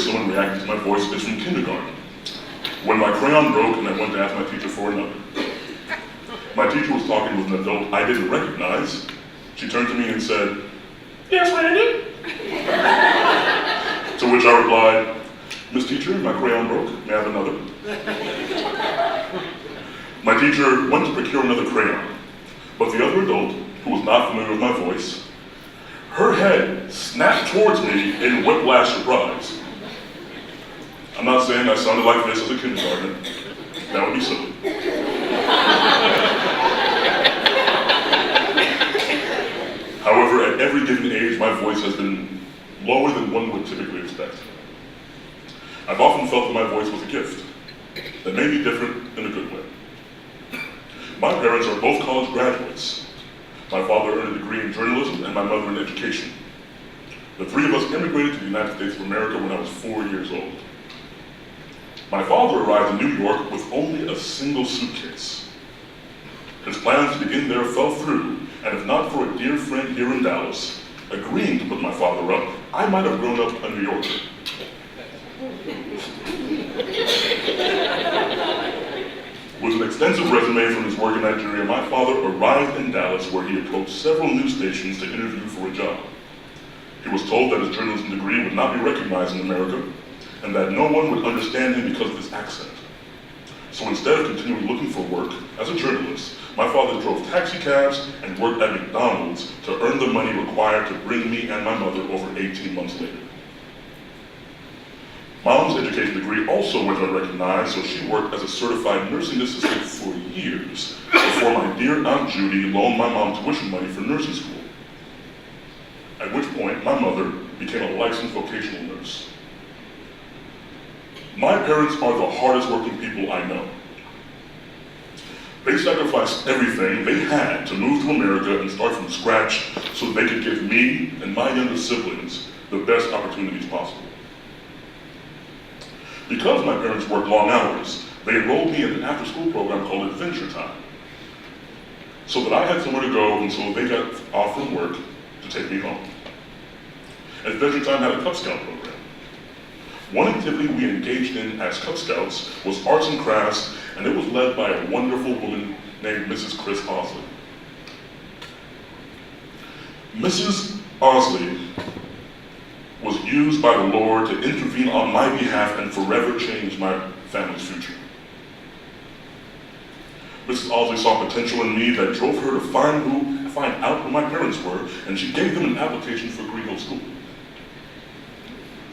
someone reacted to my voice is from kindergarten, when my crayon broke and I went to ask my teacher for another. My teacher was talking with an adult I didn't recognize. She turned to me and said, "Yes, Randy?" To which I replied, "Miss Teacher, my crayon broke. May I have another?" My teacher went to procure another crayon, but the other adult, who was not familiar with my voice, her head snapped towards me in whiplash surprise. I'm not saying I sounded like this as a kindergartner. That would be silly. However, at every given age, my voice has been lower than one would typically expect. I've often felt that my voice was a gift that may be different in a good way. My parents are both college graduates. My father earned a degree in journalism and my mother in education. The three of us immigrated to the United States of America when I was 4 years old. My father arrived in New York with only a single suitcase. His plans to begin there fell through, and if not for a dear friend here in Dallas agreeing to put my father up, I might have grown up a New Yorker. With an extensive resume from his work in Nigeria, my father arrived in Dallas where he approached several news stations to interview for a job. He was told that his journalism degree would not be recognized in America and that no one would understand him because of his accent. So instead of continuing looking for work as a journalist, my father drove taxi cabs and worked at McDonald's to earn the money required to bring me and my mother over 18 months later. Mom's education degree also went unrecognized, so she worked as a certified nursing assistant for years before my dear Aunt Judy loaned my mom tuition money for nursing school. At which point, my mother became a licensed vocational nurse. My parents are the hardest working people I know. They sacrificed everything they had to move to America and start from scratch so they could give me and my younger siblings the best opportunities possible. Because my parents worked long hours, they enrolled me in an after-school program called Adventure Time, so that I had somewhere to go until they got off from work to take me home. Adventure Time had a Cub Scout program. One activity we engaged in as Cub Scouts was arts and crafts, and it was led by a wonderful woman named Mrs. Chris Osley. Mrs. Osley was used by the Lord to intervene on my behalf and forever change my family's future. Mrs. Osley saw potential in me that drove her to find out who my parents were, and she gave them an application for Greenhill School.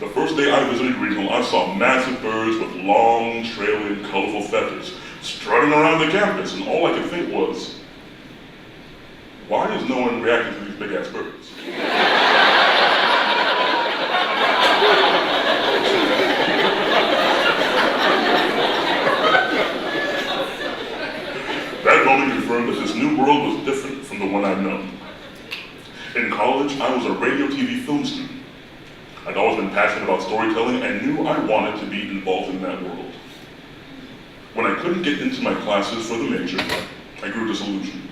The first day I visited Greenhill, I saw massive birds with long, trailing, colorful feathers strutting around the campus, and all I could think was, why is no one reacting to these big-ass birds? That moment confirmed that this new world was different from the one I'd known. In college, I was a radio, TV, film student. I'd always been passionate about storytelling and knew I wanted to be involved in that world. When I couldn't get into my classes for the major, I grew disillusioned.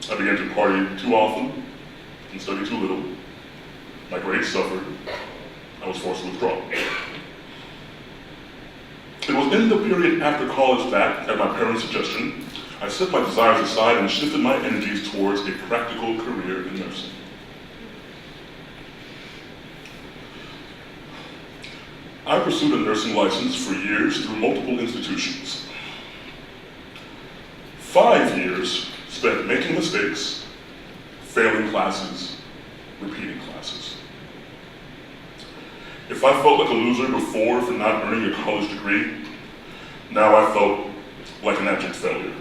I began to party too often and study too little. My grades suffered. I was forced to withdraw. It was in the period after college that, at my parents' suggestion, I set my desires aside and shifted my energies towards a practical career in nursing. I pursued a nursing license for years through multiple institutions. 5 years spent making mistakes, failing classes, repeating classes. If I felt like a loser before for not earning a college degree, now I felt like an abject failure.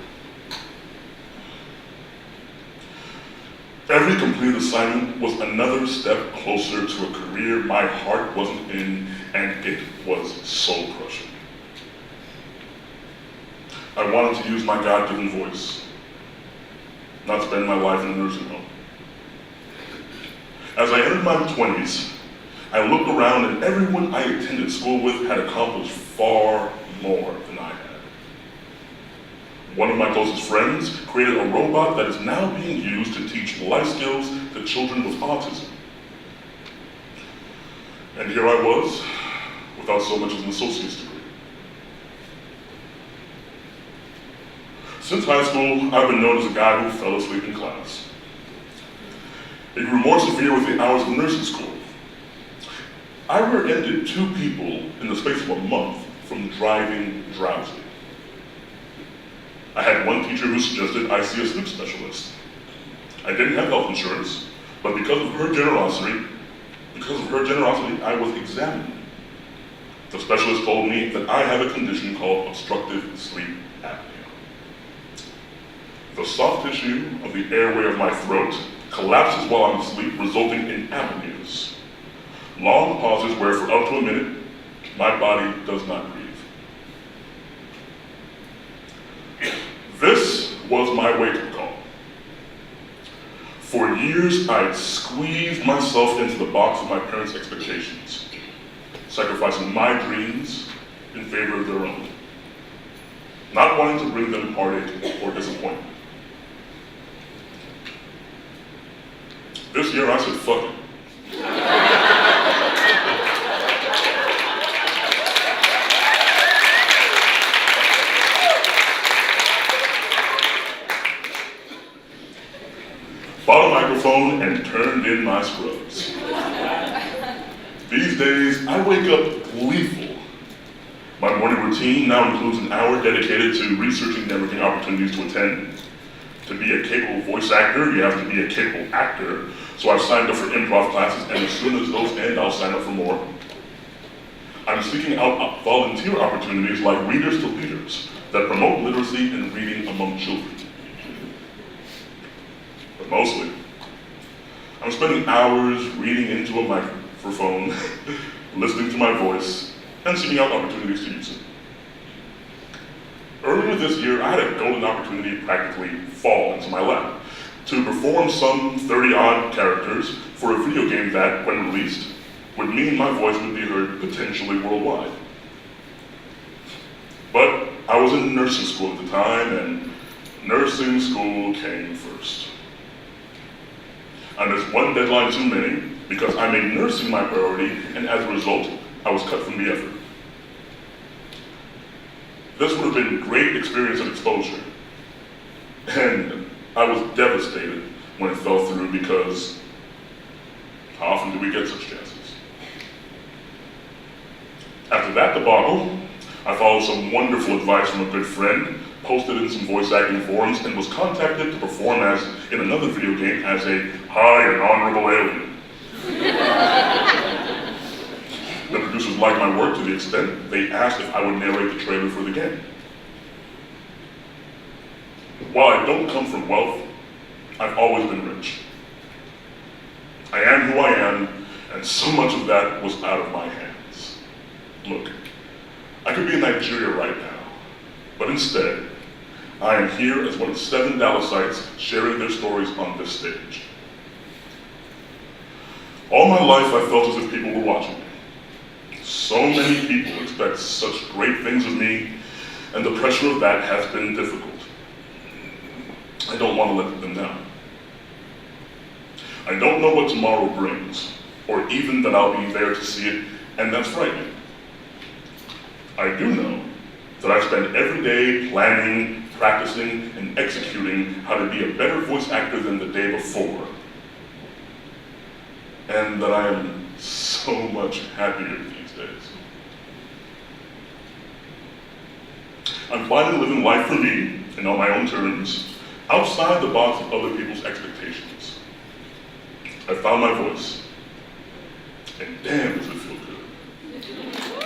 Every completed assignment was another step closer to a career my heart wasn't in, and it was soul crushing. I wanted to use my God-given voice, not spend my life in a nursing home. As I entered my 20s, I looked around and everyone I attended school with had accomplished far more than I had. One of my closest friends created a robot that is now being used to teach life skills to children with autism. And here I was, without so much as an associate's degree. Since high school, I've been known as a guy who fell asleep in class. It grew more severe with the hours of nursing school. I rear-ended 2 people in the space of a month from driving drowsy. I had one teacher who suggested I see a sleep specialist. I didn't have health insurance, but because of her generosity, I was examined. The specialist told me that I have a condition called obstructive sleep apnea. The soft tissue of the airway of my throat collapses while I'm asleep, resulting in apneas. Long pauses where for up to a minute, my body does not breathe. This was my wake-up call. For years, I'd squeezed myself into the box of my parents' expectations, sacrificing my dreams in favor of their own, not wanting to bring them heartache or disappointment. This year, I said, fuck it. Bought a microphone and turned in my scrubs. These days, I wake up gleeful. My morning routine now includes an hour dedicated to researching networking opportunities to attend. To be a capable voice actor, you have to be a capable actor. So I've signed up for improv classes, and as soon as those end, I'll sign up for more. I'm seeking out volunteer opportunities like Readers to Leaders that promote literacy and reading among children. But mostly, I'm spending hours reading into a microphone, listening to my voice, and seeking out opportunities to use it. Earlier this year, I had a golden opportunity practically fall into my lap to perform some 30-odd characters for a video game that, when released, would mean my voice would be heard potentially worldwide. But I was in nursing school at the time, and nursing school came first. I missed one deadline too many because I made nursing my priority, and as a result, I was cut from the effort. This would have been great experience and exposure, and I was devastated when it fell through because how often do we get such chances? After that debacle, I followed some wonderful advice from a good friend, posted in some voice acting forums, and was contacted to perform as in another video game as a high and honorable alien. The producers liked my work to the extent they asked if I would narrate the trailer for the game. While I don't come from wealth, I've always been rich. I am who I am, and so much of that was out of my hands. Look, I could be in Nigeria right now, but instead, I am here as one of 7 Dallas-ites sharing their stories on this stage. All my life, I felt as if people were watching me. So many people expect such great things of me, and the pressure of that has been difficult. I don't want to let them down. I don't know what tomorrow brings, or even that I'll be there to see it, and that's frightening. I do know that I spend every day planning, practicing, and executing how to be a better voice actor than the day before. And that I am so much happier these days. I'm finally living life for me, and on my own terms, outside the box of other people's expectations. I found my voice, and damn does it feel good.